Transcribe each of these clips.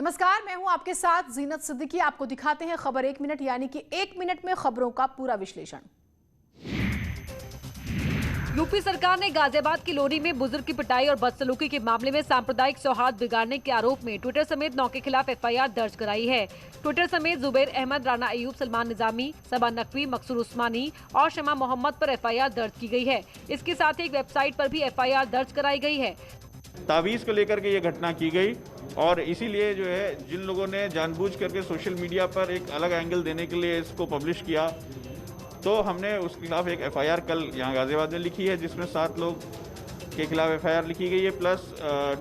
नमस्कार, मैं हूं आपके साथ जीनत सिद्दीकी। आपको दिखाते हैं खबर 1 मिनट, यानी कि 1 मिनट में खबरों का पूरा विश्लेषण। यूपी सरकार ने गाजियाबाद की लोनी में बुजुर्ग की पिटाई और बदसलूकी के मामले में सांप्रदायिक सौहार्द बिगाड़ने के आरोप में ट्विटर समेत 9 के खिलाफ एफआईआर दर्ज कराई है। ट्विटर समेत जुबैर अहमद, राना अयूब, सलमान निजामी, सबा नकवी, मकसूर उस्मानी और शमा मोहम्मद पर एफआईआर दर्ज की गई है। इसके साथ ही एक वेबसाइट पर भी एफआईआर दर्ज कराई गई है। तावीज़ को लेकर के ये घटना की गई और इसीलिए जो है जिन लोगों ने जानबूझ करके सोशल मीडिया पर एक अलग एंगल देने के लिए इसको पब्लिश किया, तो हमने उसके खिलाफ एक एफआईआर कल यहाँ गाजियाबाद में लिखी है, जिसमें 7 लोग के खिलाफ एफआईआर लिखी गई है, प्लस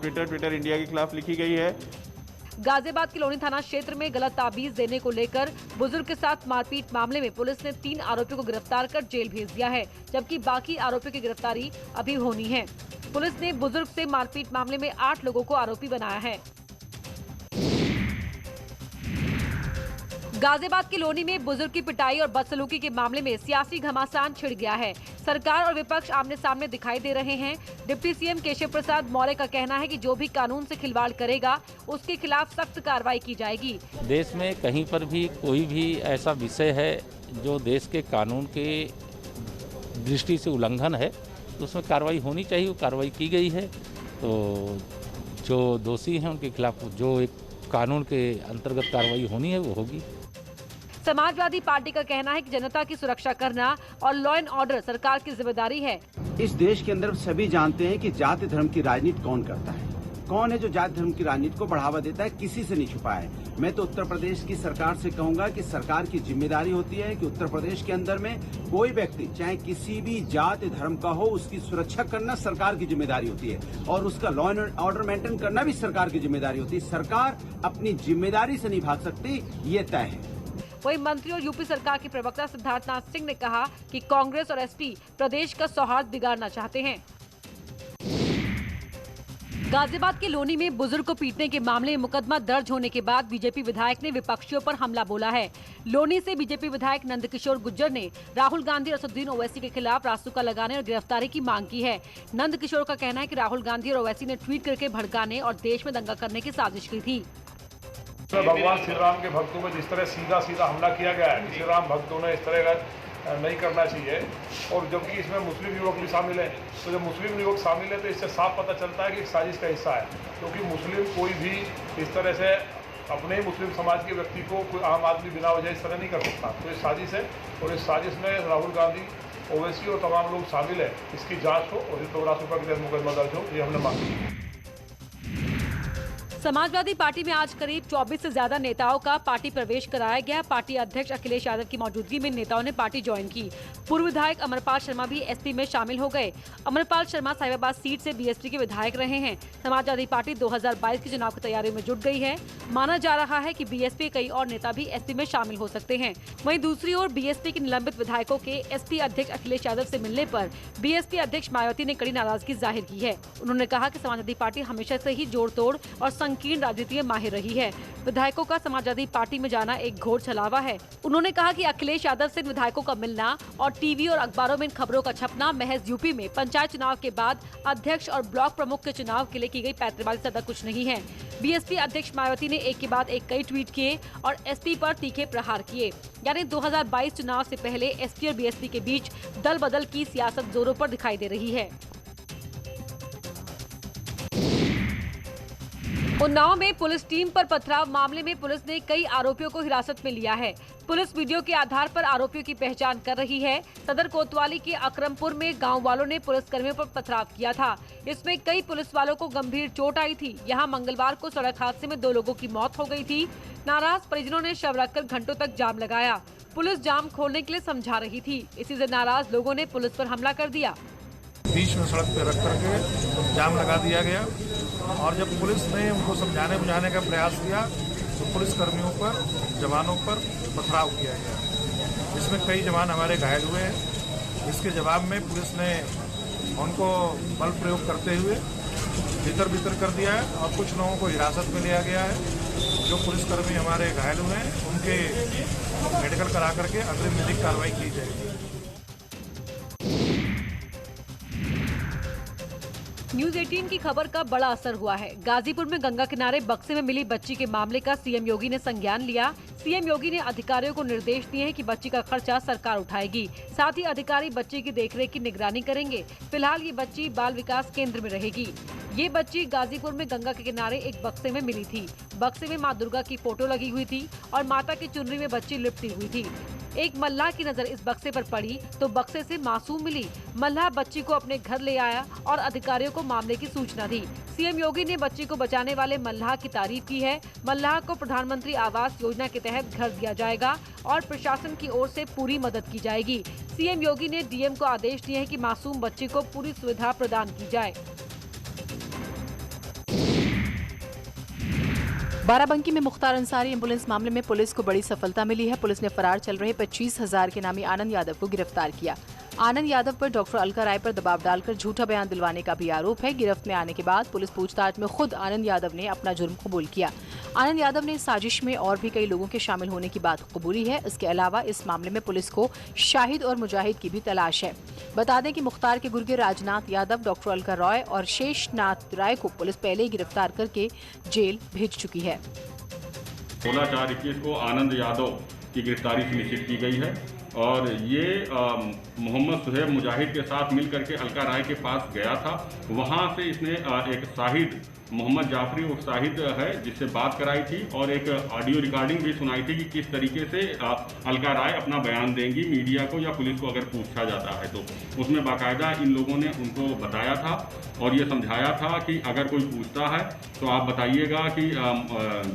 ट्विटर इंडिया के खिलाफ लिखी गई है। गाजियाबाद के लोनी थाना क्षेत्र में गलत ताबीज देने को लेकर बुजुर्ग के साथ मारपीट मामले में पुलिस ने 3 आरोपियों को गिरफ्तार कर जेल भेज दिया है, जबकि बाकी आरोपियों की गिरफ्तारी अभी होनी है। पुलिस ने बुजुर्ग से मारपीट मामले में 8 लोगों को आरोपी बनाया है। गाजियाबाद की लोनी में बुजुर्ग की पिटाई और बदसलूकी के मामले में सियासी घमासान छिड़ गया है। सरकार और विपक्ष आमने सामने दिखाई दे रहे हैं। डिप्टी सीएम केशव प्रसाद मौर्य का कहना है कि जो भी कानून से खिलवाड़ करेगा उसके खिलाफ सख्त कार्रवाई की जाएगी। देश में कहीं पर भी कोई भी ऐसा विषय है जो देश के कानून के दृष्टि से उल्लंघन है तो उसमें कार्रवाई होनी चाहिए। वो कार्रवाई की गई है, तो जो दोषी हैं उनके खिलाफ जो एक कानून के अंतर्गत कार्रवाई होनी है वो होगी। समाजवादी पार्टी का कहना है कि जनता की सुरक्षा करना और लॉ एंड ऑर्डर सरकार की जिम्मेदारी है। इस देश के अंदर सभी जानते हैं कि जाति धर्म की राजनीति कौन करता है, कौन है जो जाति धर्म की राजनीति को बढ़ावा देता है, किसी से नहीं छुपा है। मैं तो उत्तर प्रदेश की सरकार से कहूंगा कि सरकार की जिम्मेदारी होती है कि उत्तर प्रदेश के अंदर में कोई व्यक्ति चाहे किसी भी जाति धर्म का हो, उसकी सुरक्षा करना सरकार की जिम्मेदारी होती है और उसका लॉ एंड ऑर्डर मेंटेन करना भी सरकार की जिम्मेदारी होती है। सरकार अपनी जिम्मेदारी से नहीं भाग सकती, ये तय है। वहीं मंत्री और यूपी सरकार के प्रवक्ता सिद्धार्थनाथ सिंह ने कहा कि कांग्रेस और एसपी प्रदेश का सौहार्द बिगाड़ना चाहते हैं। गाजियाबाद के लोनी में बुजुर्ग को पीटने के मामले में मुकदमा दर्ज होने के बाद बीजेपी विधायक ने विपक्षियों पर हमला बोला है। लोनी से बीजेपी विधायक नंदकिशोर गुर्जर ने राहुल गांधी और असदुद्दीन ओवैसी के खिलाफ रासुका लगाने और गिरफ्तारी की मांग की है। नंदकिशोर का कहना है कि राहुल गांधी और ओवैसी ने ट्वीट करके भड़काने और देश में दंगा करने की साजिश की थी। भगवान श्री राम के भक्तों में जिस तरह सीधा हमला किया गया है, श्री राम भक्तों ने इस तरह का नहीं करना चाहिए। और जबकि इसमें मुस्लिम युवक भी शामिल हैं, तो जब मुस्लिम युवक शामिल है तो इससे साफ पता चलता है कि एक साजिश का हिस्सा है, क्योंकि मुस्लिम कोई भी इस तरह से अपने ही मुस्लिम समाज के व्यक्ति को कोई आम आदमी बिना वजह इस तरह नहीं कर सकता। तो ये साजिश है और इस साजिश में राहुल गांधी, ओवैसी और तमाम लोग शामिल है। इसकी जाँच हो और इस रासुका के तहत मुकदमा दर्ज हो, ये हमने मांग की। समाजवादी पार्टी में आज करीब 24 से ज्यादा नेताओं का पार्टी प्रवेश कराया गया। पार्टी अध्यक्ष अखिलेश यादव की मौजूदगी में नेताओं ने पार्टी ज्वाइन की। पूर्व विधायक अमरपाल शर्मा भी एसपी में शामिल हो गए। अमरपाल शर्मा साहिबाबाद सीट से बीएसपी के विधायक रहे हैं। समाजवादी पार्टी 2022 के चुनाव की तैयारियों में जुट गई है। माना जा रहा है कि बीएसपी कई और नेता भी एसपी में शामिल हो सकते हैं। वहीं दूसरी ओर बीएसपी के निलंबित विधायकों के एसपी अध्यक्ष अखिलेश यादव से मिलने पर बीएसपी अध्यक्ष मायावती ने कड़ी नाराजगी जाहिर की है। उन्होंने कहा कि समाजवादी पार्टी हमेशा से ही जोड़ तोड़ और संकीर्ण राजनीति में माहिर रही है। विधायकों का समाजवादी पार्टी में जाना एक घोर छलावा है। उन्होंने कहा कि अखिलेश यादव से विधायकों का मिलना और टीवी और अखबारों में इन खबरों का छपना महज यूपी में पंचायत चुनाव के बाद अध्यक्ष और ब्लॉक प्रमुख के चुनाव के लिए की गई पैंतरेबाजी से ज्यादा कुछ नहीं है। बीएसपी अध्यक्ष मायावती ने एक के बाद एक कई ट्वीट किए और एसपी पर तीखे प्रहार किए। यानी 2022 चुनाव से पहले एसपी और बीएसपी के बीच दल बदल की सियासत जोरों पर दिखाई दे रही है। उन्नाव में पुलिस टीम पर पथराव मामले में पुलिस ने कई आरोपियों को हिरासत में लिया है। पुलिस वीडियो के आधार पर आरोपियों की पहचान कर रही है। सदर कोतवाली के अकरमपुर में गांव वालों ने पुलिसकर्मियों पर पथराव किया था। इसमें कई पुलिस वालों को गंभीर चोट आई थी। यहां मंगलवार को सड़क हादसे में 2 लोगों की मौत हो गई थी। नाराज परिजनों ने शव रखकर घंटों तक जाम लगाया। पुलिस जाम खोलने के लिए समझा रही थी। इसी से नाराज लोगों ने पुलिस पर हमला कर दिया। बीच में सड़क पर रख करके जाम लगा दिया गया और जब पुलिस ने उनको समझाने बुझाने का प्रयास किया तो पुलिस कर्मियों पर, जवानों पर पथराव किया गया, जिसमें कई जवान हमारे घायल हुए हैं। इसके जवाब में पुलिस ने उनको बल प्रयोग करते हुए भीतर कर दिया है और कुछ लोगों को हिरासत में लिया गया है। जो पुलिसकर्मी हमारे घायल हुए हैं उनके मेडिकल करा करके अग्रिम विधिक कार्रवाई की जाएगी। न्यूज 18 की खबर का बड़ा असर हुआ है। गाजीपुर में गंगा किनारे बक्से में मिली बच्ची के मामले का सीएम योगी ने संज्ञान लिया। सीएम योगी ने अधिकारियों को निर्देश दिए हैं कि बच्ची का खर्चा सरकार उठाएगी। साथ ही अधिकारी बच्ची की देखरेख की निगरानी करेंगे। फिलहाल ये बच्ची बाल विकास केंद्र में रहेगी। ये बच्ची गाजीपुर में गंगा के किनारे एक बक्से में मिली थी। बक्से में माँ दुर्गा की फोटो लगी हुई थी और माता की चुनरी में बच्ची लिपटी हुई थी। एक मल्लाह की नजर इस बक्से पर पड़ी तो बक्से से मासूम मिली। मल्लाह बच्ची को अपने घर ले आया और अधिकारियों को मामले की सूचना दी। सीएम योगी ने बच्ची को बचाने वाले मल्लाह की तारीफ की है। मल्लाह को प्रधानमंत्री आवास योजना के तहत घर दिया जाएगा और प्रशासन की ओर से पूरी मदद की जाएगी। सीएम योगी ने डीएम को आदेश दिए हैं कि मासूम बच्ची को पूरी सुविधा प्रदान की जाए। बाराबंकी में मुख्तार अंसारी एम्बुलेंस मामले में पुलिस को बड़ी सफलता मिली है। पुलिस ने फरार चल रहे 25,000 के नामी आनंद यादव को गिरफ्तार किया। आनंद यादव पर डॉक्टर अलका राय पर दबाव डालकर झूठा बयान दिलवाने का भी आरोप है। गिरफ्त में आने के बाद पुलिस पूछताछ में खुद आनंद यादव ने अपना जुर्म कबूल किया। आनंद यादव ने इस साजिश में और भी कई लोगों के शामिल होने की बात कबूली है। इसके अलावा इस मामले में पुलिस को शाहिद और मुजाहिद की भी तलाश है। बता दें कि मुख्तार के गुर्गे राजनाथ यादव, डॉक्टर अलका रॉय और शेषनाथ राय को पुलिस पहले ही गिरफ्तार करके जेल भेज चुकी है। 16/4/21 को आनंद यादव की गिरफ्तारी सुनिश्चित की गई है और ये मोहम्मद सुहेब मुजाहिद के साथ मिल करके अलका राय के पास गया था। वहाँ से इसने एक शाहिद मोहम्मद जाफरी वो शाहिद है जिससे बात कराई थी और एक ऑडियो रिकॉर्डिंग भी सुनाई थी कि किस तरीके से अलका राय अपना बयान देंगी मीडिया को या पुलिस को अगर पूछा जाता है तो। उसमें बाकायदा इन लोगों ने उनको बताया था और ये समझाया था कि अगर कोई पूछता है तो आप बताइएगा कि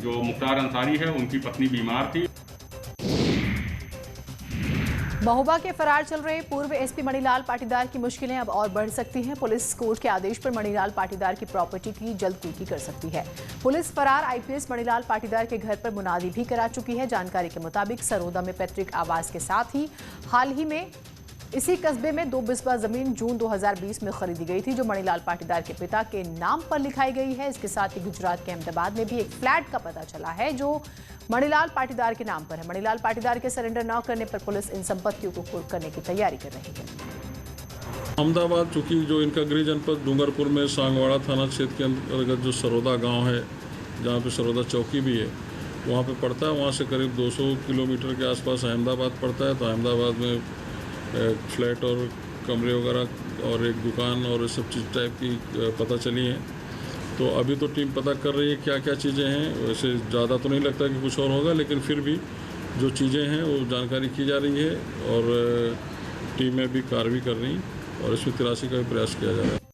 जो मुख्तार अंसारी है उनकी पत्नी बीमार थी। महोबा के फरार चल रहे पूर्व एसपी मणिलाल पाटीदार की मुश्किलें अब और बढ़ सकती हैं। पुलिस कोर्ट के आदेश पर मणिलाल पाटीदार की प्रॉपर्टी की जल्द कुर्की कर सकती है। पुलिस फरार आईपीएस मणिलाल पाटीदार के घर पर मुनादी भी करा चुकी है। जानकारी के मुताबिक सरोदा में पैतृक आवास के साथ ही हाल ही में इसी कस्बे में 2 बिस्बा जमीन जून 2020 में खरीदी गई थी जो मणिलाल पाटीदार के पिता के नाम पर लिखाई गई है। इसके साथ ही गुजरात के अहमदाबाद में भी एक फ्लैट का पता चला है जो मणिलाल पाटीदार के नाम पर है। मणिलाल पाटीदार के सरेंडर न करने पर पुलिस इन संपत्तियों को कुर्क करने की तैयारी कर रही है। अहमदाबाद चूंकि जो इनका गृह जनपद डूंगरपुर में सांगवाड़ा थाना क्षेत्र के अंतर्गत जो सरोदा गांव है जहां पे सरोदा चौकी भी है वहां पे पड़ता है। वहां से करीब 200 किलोमीटर के आसपास अहमदाबाद पड़ता है। तो अहमदाबाद में फ्लैट और कमरे वगैरह और एक दुकान और सब चीज़ टाइप की पता चली है। तो अभी तो टीम पता कर रही है क्या क्या चीज़ें हैं। वैसे ज़्यादा तो नहीं लगता कि कुछ और होगा लेकिन फिर भी जो चीज़ें हैं वो जानकारी की जा रही है और टीमें भी कार्रवाई कर रही हैं और इसमें तलाशी का भी प्रयास किया जा रहा है।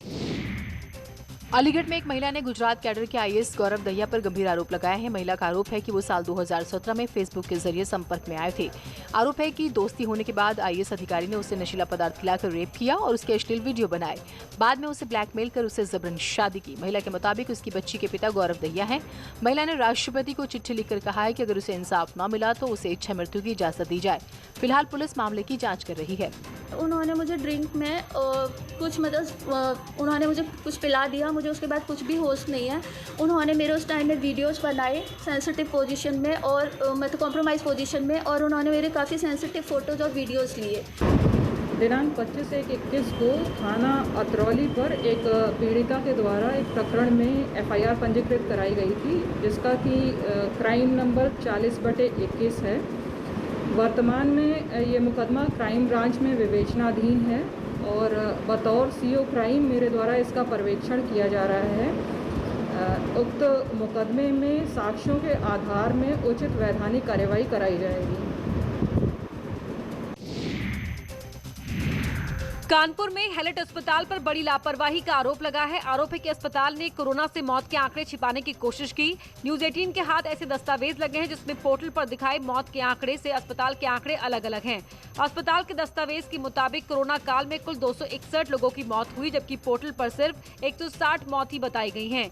अलीगढ़ में एक महिला ने गुजरात कैडर के आईएएस गौरव दहिया पर गंभीर आरोप लगाए हैं। महिला का आरोप है कि वो साल 2017 में फेसबुक के जरिए संपर्क में आए थे। आरोप है कि दोस्ती होने के बाद आईएएस अधिकारी ने उसे नशीला पदार्थ खिलाकर रेप किया और उसके अश्लील वीडियो बनाए। बाद में उसे ब्लैकमेल कर उसे जबरन शादी की। महिला के मुताबिक उसकी बच्ची के पिता गौरव दहिया हैं। महिला ने राष्ट्रपति को चिट्ठी लिखकर कहा है कि अगर उसे इंसाफ न मिला तो उसे इच्छा मृत्यु की इजाजत दी जाए। फिलहाल पुलिस मामले की जाँच कर रही है। उन्होंने मुझे ड्रिंक में कुछ उन्होंने मुझे कुछ पिला दिया। मुझे उसके बाद कुछ भी होश नहीं है। उन्होंने मेरे उस टाइम में वीडियोस बनाए सेंसिटिव पोजीशन में और मतलब कॉम्प्रोमाइज़ पोजीशन में और उन्होंने मेरे काफ़ी सेंसिटिव फ़ोटोज़ और वीडियोस लिए। दिनांक 25/1/21 को थाना अतरौली पर एक पीड़िता के द्वारा एक प्रकरण में एफआईआर पंजीकृत कराई गई थी जिसका कि क्राइम नंबर 40/21 है। वर्तमान में ये मुकदमा क्राइम ब्रांच में विवेचनाधीन है और बतौर सीओ क्राइम मेरे द्वारा इसका पर्यवेक्षण किया जा रहा है। उक्त मुकदमे में साक्ष्यों के आधार में उचित वैधानिक कार्यवाही कराई जाएगी। कानपुर में हैलेट अस्पताल पर बड़ी लापरवाही का आरोप लगा है। आरोप है कि अस्पताल ने कोरोना से मौत के आंकड़े छिपाने की कोशिश की। न्यूज 18 के हाथ ऐसे दस्तावेज लगे हैं जिसमें पोर्टल पर दिखाए मौत के आंकड़े से अस्पताल के आंकड़े अलग अलग हैं। अस्पताल के दस्तावेज के मुताबिक कोरोना काल में कुल 261 लोगों की मौत हुई जबकि पोर्टल पर सिर्फ 160 मौत ही बताई गई हैं।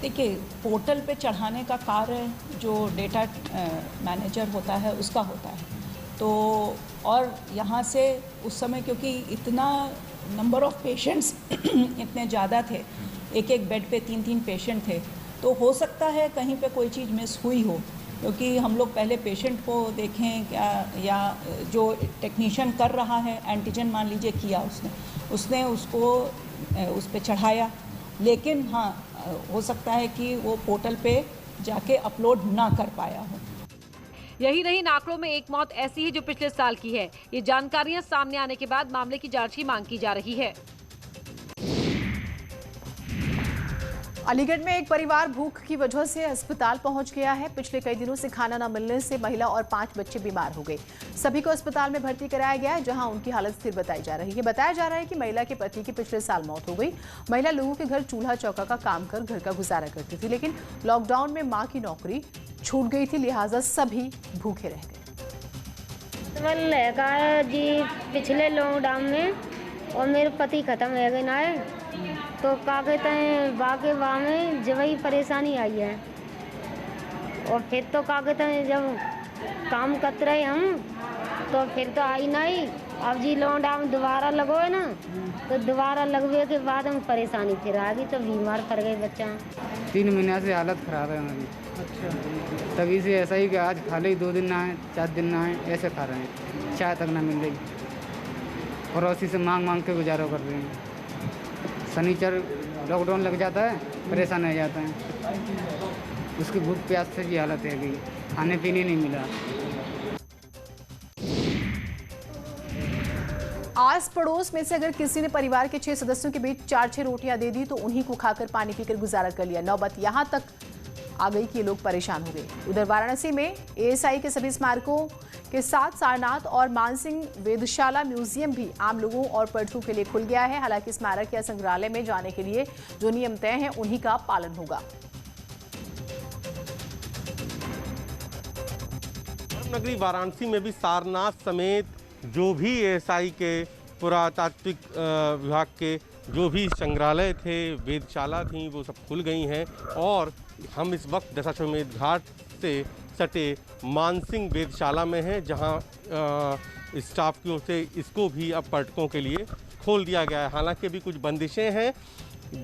देखिए, पोर्टल पे चढ़ाने का कार्य जो डेटा मैनेजर होता है उसका होता है। तो और यहाँ से उस समय क्योंकि इतना नंबर ऑफ पेशेंट्स इतने ज़्यादा थे, एक एक बेड पे 3-3 पेशेंट थे, तो हो सकता है कहीं पे कोई चीज़ मिस हुई हो क्योंकि हम लोग पहले पेशेंट को देखें क्या या जो टेक्नीशियन कर रहा है एंटीजन मान लीजिए किया उसने उसको उस पर चढ़ाया लेकिन हाँ हो सकता है कि वो पोर्टल पे जाके अपलोड ना कर पाया हो। यही नहीं, नाकड़ों में एक मौत ऐसी है जो पिछले साल की है। ये जानकारियां सामने आने के बाद मामले की जांच की मांग की जा रही है। अलीगढ़ में एक परिवार भूख की वजह से अस्पताल पहुंच गया है। पिछले कई दिनों से खाना न मिलने से महिला और 5 बच्चे बीमार हो गए। सभी को अस्पताल में भर्ती कराया गया है, जहां उनकी हालत स्थिर बताई जा रही है। बताया जा रहा है कि महिला के पति की पिछले साल मौत हो गई। महिला लोगों के घर चूल्हा चौका का काम कर घर का गुजारा करती थी, लेकिन लॉकडाउन में मां की नौकरी छूट गई थी, लिहाजा सभी भूखे रह गए। जी पिछले लॉकडाउन में और मेरे पति खत्म हो गए ना है, तो क्या कहते हैं बाकी वहाँ में जब ही परेशानी आई है। और फिर तो क्या कहते हैं जब काम करते रहे हम तो फिर तो आई नहीं। अब जी लॉकडाउन दोबारा लगो है ना, तो दोबारा लगने के बाद हम परेशानी फिर आ गई, तो बीमार पड़ गए बच्चा। 3 महीने से हालत ख़राब है हमारी। अच्छा। तभी से ऐसा ही कि आज खा ले 2 दिन ना आए 4 दिन ना आए, ऐसे खा रहे हैं, चाय तक ना मिल रही। पड़ोसी से मांग के गुजारा कर रहे हैं। शनिचर लॉकडाउन लग जाता है, परेशान हो जाता है। उसकी भूख प्यास से की हालत है गई, खाने पीने नहीं मिला। आस पड़ोस में से अगर किसी ने परिवार के 6 सदस्यों के बीच 4-6 रोटियां दे दी तो उन्हीं को खाकर पानी पीकर गुजारा कर लिया। नौबत यहां तक आ गई कि लोग परेशान हो गए। उधर वाराणसी में एएसआई के सभी स्मारकों के साथ सारनाथ और मानसिंह वेधशाला म्यूजियम भी आम लोगों और पर्यटकों के लिए खुल गया है। हालांकि स्मारक या संग्रहालय में जाने के लिए जो नियम तय हैं उन्हीं का पालन होगा। नगरी वाराणसी में भी सारनाथ समेत जो भी एएसआई के पुरातात्विक विभाग के जो भी संग्रहालय थे, वेधशाला थी, वो सब खुल गई हैं। और हम इस वक्त दशाश्वमेध घाट से सटे मानसिंह वेधशाला में हैं, जहां स्टाफ की ओर से इसको भी अब पर्यटकों के लिए खोल दिया गया है। हालांकि अभी कुछ बंदिशें हैं।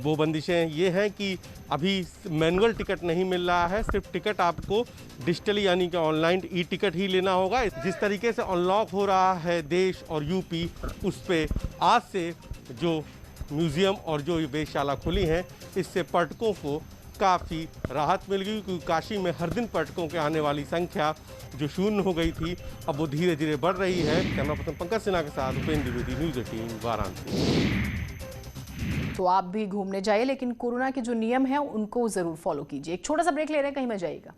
वो बंदिशें ये हैं कि अभी मैनुअल टिकट नहीं मिल रहा है, सिर्फ टिकट आपको डिजिटली यानी कि ऑनलाइन ई-टिकट ही लेना होगा। जिस तरीके से अनलॉक हो रहा है देश और यूपी, उस पे आज से जो म्यूज़ियम और जो वेधशाला खुली हैं, इससे पर्यटकों को काफ़ी राहत मिल गई, क्योंकि काशी में हर दिन पर्यटकों के आने वाली संख्या जो शून्य हो गई थी, अब वो धीरे धीरे बढ़ रही है। कैमरा पर्सन पंकज सिन्हा के साथ उपेंद्र द्विवेदी, न्यूज़ 18 वाराणसी। तो आप भी घूमने जाइए, लेकिन कोरोना के जो नियम हैं उनको जरूर फॉलो कीजिए। एक छोटा सा ब्रेक ले रहे हैं, कहीं मत जाइएगा।